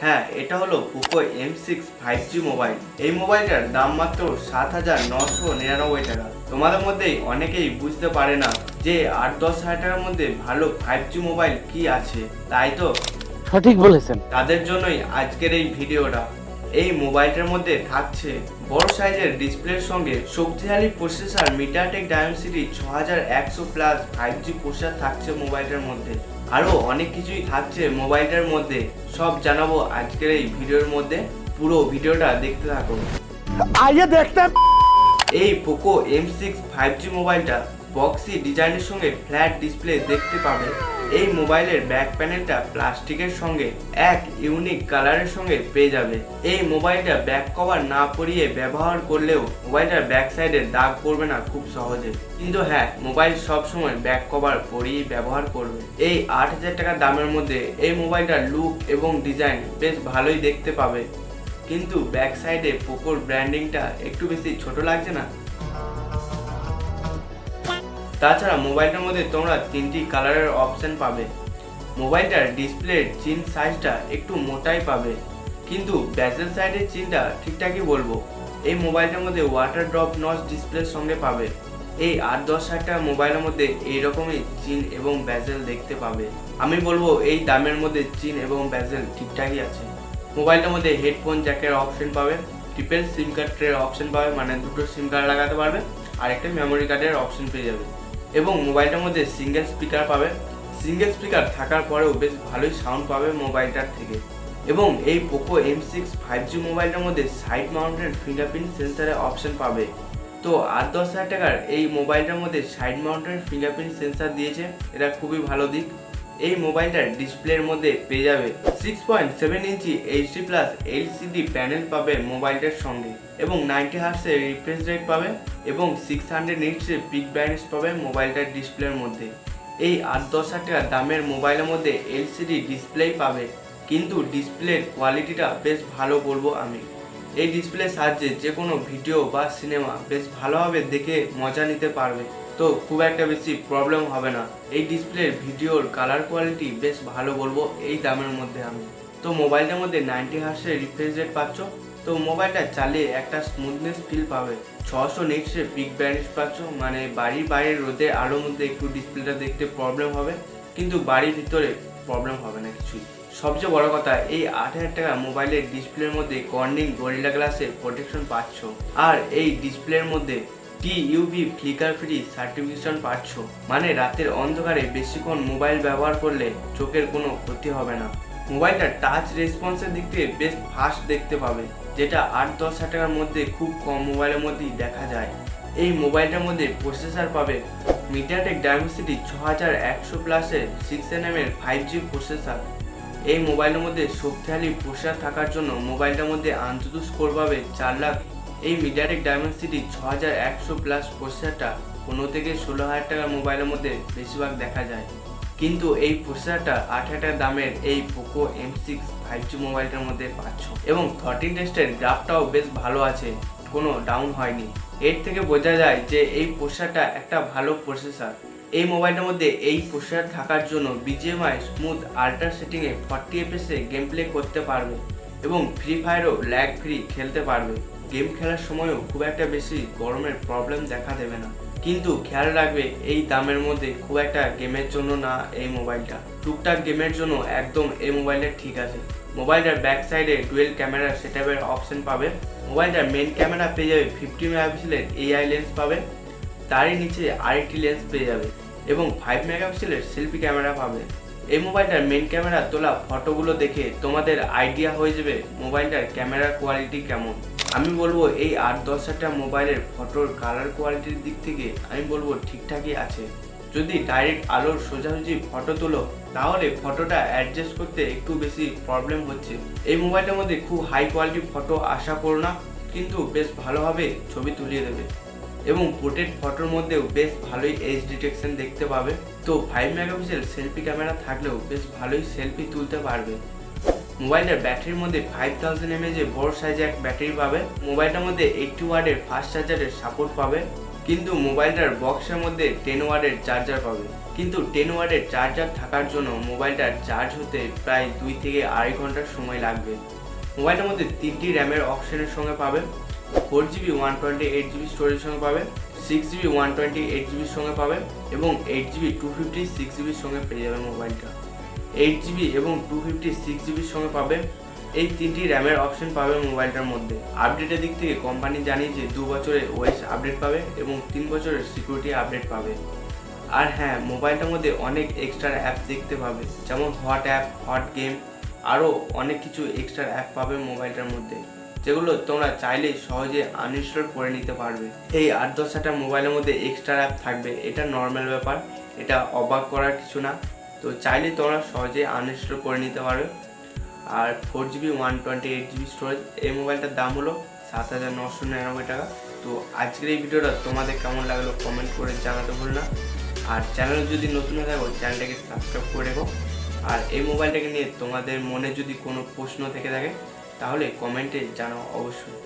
হ্যাঁ, এটা হলো পোকো M6 5G মোবাইল। এই মোবাইলটার দাম মাত্র ৭,৯৯৯ টাকা। তোমাদের মধ্যেই অনেকেই বুঝতে পারে না যে ৮-১০ হাজার টাকার মধ্যে ভালো 5G মোবাইল কি আছে, তাই তো? সঠিক বলেছেন। তাদের জন্যই আজকের এই ভিডিওটা। এই মোবাইলটার মধ্যে থাকছে বড় সাইজের ডিসপ্লের সঙ্গে শক্তিশালী processor MediaTek Dimensity 6100 plus 5G processor থাকছে মোবাইলটার মধ্যে। আরও অনেক কিছুই থাকছে মোবাইলটার মধ্যে, সব জানাবো আজকের এই ভিডিওর মধ্যে। পুরো ভিডিওটা দেখতে থাকো। আইয়ে দেখতে। এই পোকো M6 5G মোবাইলটা বক্সি ডিজাইনের সঙ্গে ফ্ল্যাট ডিসপ্লে দেখতে পাবে। এই মোবাইলের ব্যাক প্যানেলটা প্লাস্টিকের সঙ্গে এক ইউনিক কালারের সঙ্গে পেয়ে যাবে। এই মোবাইলটা ব্যাক কভার না পরিয়ে ব্যবহার করলেও মোবাইলটার ব্যাক সাইডে দাগ পড়বে না খুব সহজে। কিন্তু হ্যাঁ, মোবাইল সবসময় ব্যাক কভার পরিয়ে ব্যবহার করবে। এই ৮,০০০ টাকা দামের মধ্যে এই মোবাইলটার লুক এবং ডিজাইন বেশ ভালোই দেখতে পাবে, কিন্তু ব্যাক সাইডে পোকোর ব্র্যান্ডিংটা একটু বেশি ছোট লাগছে না? তাছাড়া মোবাইলটার মধ্যে তোমরা 3টি কালারের অপশন পাবে। মোবাইলটার ডিসপ্লের চিন সাইজটা একটু মোটাই পাবে, কিন্তু ব্যাজেল সাইডের চিনটা ঠিকঠাকই বলবো। এই মোবাইলটার মধ্যে ওয়াটার ড্রপ নচ ডিসপ্লের সঙ্গে পাবে। এই ৮-১০ হাজার টাকা মোবাইলের মধ্যে এইরকমই চিন এবং ব্যাজেল দেখতে পাবে। আমি বলবো এই দামের মধ্যে চিন এবং ব্যাজেল ঠিকঠাকই আছে। মোবাইলটার মধ্যে হেডফোন জ্যাকের অপশন পাবে, ট্রিপল সিম কার্ডের অপশন পাবে, মানে দুটো সিম কার্ড লাগাতে পারবে, আর একটা মেমোরি কার্ডের অপশন পেয়ে যাবে। এবং মোবাইলটার মধ্যে সিঙ্গেল স্পিকার পাবে। সিঙ্গেল স্পিকার থাকার পরেও বেশ ভালোই সাউন্ড পাবে মোবাইলটার থেকে। এবং এই পোকো M6 5G মোবাইলটার মধ্যে সাইড মাউন্টেড ফিঙ্গারপ্রিন্ট সেন্সারের অপশন পাবে। তো ৮-১০ হাজার টাকার এই মোবাইলটার মধ্যে সাইড মাউন্টেড ফিঙ্গারপ্রিন্ট সেন্সার দিয়েছে, এটা খুবই ভালো দিক। এই মোবাইলটার ডিসপ্লের মধ্যে পেয়ে যাবে 6.7 ইঞ্চি HD+ LCD প্যানেল পাবে মোবাইলটার সঙ্গে, এবং 90 হার্টসের রিফ্রেশ রেট পাবে, এবং 600 নিটসের পিক ব্রাইটনেস পাবে মোবাইলটার ডিসপ্লের মধ্যে। এই ৮-১০ হাজার টাকা দামের মোবাইলের মধ্যে LCD ডিসপ্লেই পাবে, কিন্তু ডিসপ্লের কোয়ালিটিটা বেশ ভালো বলবো আমি। এই ডিসপ্লের সাহায্যে যে কোনো ভিডিও বা সিনেমা বেশ ভালোভাবে দেখে মজা নিতে পারবে, তো খুব একটা বেশি প্রবলেম হবে না। এই ডিসপ্লের ভিডিওর কালার কোয়ালিটি বেশ ভালো বলবো এই দামের মধ্যে আমি। তো মোবাইলটার মধ্যে 90 হার্টসের রিফ্রেশ রেট পাচ্ছ, তো মোবাইলটা চালিয়ে একটা স্মুথনেস ফিল পাবে। 600 নিটসের পিক ব্রাইটনেস পাচ্ছ, মানে বাড়ির বাইরে রোদে আলোর মধ্যে একটু ডিসপ্লেটা দেখতে প্রবলেম হবে, কিন্তু বাড়ির ভিতরে প্রবলেম হবে না কিছুই। সবচেয়ে বড় কথা, এই ৮,০০০ টাকা মোবাইলের ডিসপ্লের মধ্যে কর্নিং গরিলা গ্লাসের প্রোটেকশন পাচ্ছ, আর এই ডিসপ্লের মধ্যে TUV ফ্লিকার ফ্রি সার্টিফিকেশন পাচ্ছ, মানে রাতের অন্ধকারে বেশিক্ষণ মোবাইল ব্যবহার করলে চোখের কোনো ক্ষতি হবে না। মোবাইলটা টাচ রেসপন্সের দিক থেকে বেশ ফাস্ট দেখতে পাবে, যেটা ৮-১০ হাজার টাকার মধ্যে খুব কম মোবাইলের মধ্যেই দেখা যায়। এই মোবাইলটার মধ্যে প্রসেসর পাবে মিডিয়াটেক ডায়মেনসিটি 6100 প্লাসের 6nm 5G প্রসেসর। এই মোবাইলের মধ্যে শক্তিশালী প্রসেসর থাকার জন্য মোবাইলটার মধ্যে আন্তঃ স্কোর পাবে 4 লাখ। এই মিডিয়াটেক ডায়মেনসিটি 6100 প্লাস প্রসেসরটা 15 থেকে 16 হাজার টাকার মোবাইলের মধ্যে বেশিরভাগ দেখা যায়, কিন্তু এই প্রসেসরটা 8,000 টাকা দামের এই পোকো M6 5G মোবাইলটার মধ্যে পাচ্ছ। এবং 13 টেস্টের গ্রাফটাও বেশ ভালো আছে, কোনো ডাউন হয়নি। এর থেকে বোঝা যায় যে এই প্রসেসরটা একটা ভালো প্রসেসর। এই মোবাইলটার মধ্যে এই প্রসেসর থাকার জন্য BGMI স্মুথ আল্ট্রা সেটিংয়ে 40 FPS এ গেম প্লে করতে পারবে, এবং ফ্রি ফায়ারও ল্যাগ ফ্রি খেলতে পারবে। গেম খেলার সময়ও খুব একটা বেশি গরমের প্রবলেম দেখা দেবে না। কিন্তু খেয়াল রাখবে, এই দামের মধ্যে খুব একটা গেমের জন্য না এই মোবাইলটা, টুকটাক গেমের জন্য একদম এই মোবাইলটা ঠিক আছে। মোবাইলটার ব্যাক সাইডে ডুয়েল ক্যামেরা সেটআপের অপশন পাবে। মোবাইলটার মেন ক্যামেরা পেয়ে যাবে 50 মেগাপিক্সেলের AI লেন্স পাবে, তারই নিচে আরেকটি লেন্স পেয়ে যাবে, এবং 5 মেগাপিক্সেলের সেলফি ক্যামেরা পাবে। এই মোবাইলটার মেন ক্যামেরা তোলা ফটোগুলো দেখে তোমাদের আইডিয়া হয়ে যাবে মোবাইলটার ক্যামেরার কোয়ালিটি কেমন। আমি বলবো এই ৮-১০ হাজার টাকা মোবাইলের ফটোর কালার কোয়ালিটির দিক থেকে আমি বলবো ঠিকঠাকই আছে। যদি ডাইরেক্ট আলোর সোজাসুজি ফটো তোলো তাহলে ফটোটা অ্যাডজাস্ট করতে একটু বেশি প্রবলেম হচ্ছে। এই মোবাইলটার মধ্যে খুব হাই কোয়ালিটি ফটো আশা করো না, কিন্তু বেশ ভালোভাবে ছবি তুলিয়ে দেবে, এবং পোর্ট্রেট ফটোর মধ্যেও বেশ ভালোই এজ ডিটেকশন দেখতে পাবে। তো 5 মেগাপিক্সেল সেলফি ক্যামেরা থাকলেও বেশ ভালোই সেলফি তুলতে পারবে। মোবাইলটার ব্যাটারির মধ্যে 5000 mAh বড় সাইজে এক ব্যাটারি পাবে। মোবাইলটার মধ্যে 80 ওয়াটের ফাস্ট চার্জারের সাপোর্ট পাবে, কিন্তু মোবাইলটার বক্সের মধ্যে 10 ওয়াটের চার্জার পাবে। কিন্তু 10 ওয়াটের চার্জার থাকার জন্য মোবাইলটার চার্জ হতে প্রায় 2 থেকে আড়াই ঘন্টার সময় লাগবে। মোবাইলটার মধ্যে 3টি র্যামের অপশনের সঙ্গে পাবে, 4GB 128GB স্টোরেজের সঙ্গে পাবে, 6GB 128GBর সঙ্গে পাবে এবং 8GB 256GBর সঙ্গে পেয়ে যাবে মোবাইলটা। 8GB এবং 256GBর সঙ্গে পাবে। এই 3টি র্যামের অপশন পাবে মোবাইলটার মধ্যে। আপডেটের দিক থেকে কোম্পানি জানিয়েছে 2 বছরের ওএস আপডেট পাবে এবং 3 বছরের সিকিউরিটি আপডেট পাবে। আর হ্যাঁ, মোবাইলটার মধ্যে অনেক এক্সট্রা অ্যাপ দেখতে পাবে, যেমন হট অ্যাপ, হট গেম, আরও অনেক কিছু এক্সট্রা অ্যাপ পাবে মোবাইলটার মধ্যে, যেগুলো তোমরা চাইলেই সহজে আনইনস্টল করে নিতে পারবে। এই 8-10টা মোবাইলের মধ্যে এক্সট্রা অ্যাপ থাকবে, এটা নর্মাল ব্যাপার, এটা অবাক করার কিছু না। তো চাইলে তোমরা সহজে আনইনস্টল করে নিতে পারবে। আর 4GB 128GB স্টোরেজ, এই মোবাইলটার দাম হলো 7,999 টাকা। তো আজকের এই ভিডিওটা তোমাদের কেমন লাগলো কমেন্ট করে জানাতে ভুলো না। আর চ্যানেল যদি নতুন হয়ে থাকো চ্যানেলটাকে সাবস্ক্রাইব করে রেখো। আর এই মোবাইলটাকে নিয়ে তোমাদের মনে যদি কোনো প্রশ্ন থেকে থাকে তাহলে কমেন্টে জানাও অবশ্যই।